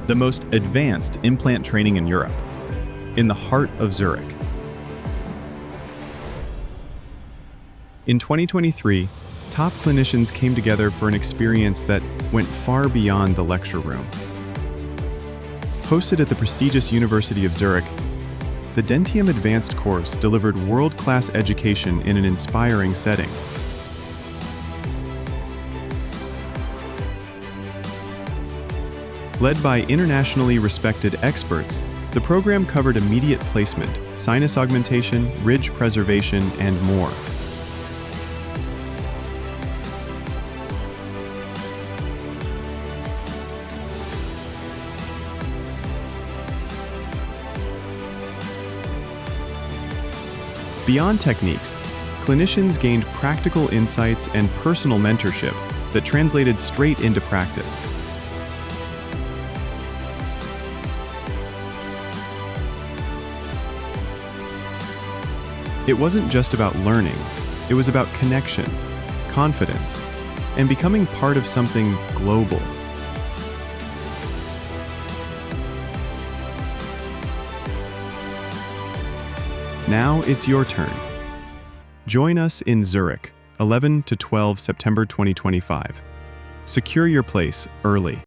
the most advanced implant training in Europe, in the heart of Zurich. In 2023, top clinicians came together for an experience that went far beyond the lecture room. Hosted at the prestigious University of Zurich, the Dentium Advanced course delivered world-class education in an inspiring setting. Led by internationally respected experts, the program covered immediate placement, sinus augmentation, ridge preservation, and more. Beyond techniques, clinicians gained practical insights and personal mentorship that translated straight into practice. It wasn't just about learning, it was about connection, confidence, and becoming part of something global. Now it's your turn. Join us in Zurich, 11 to 12 September 2025. Secure your place early.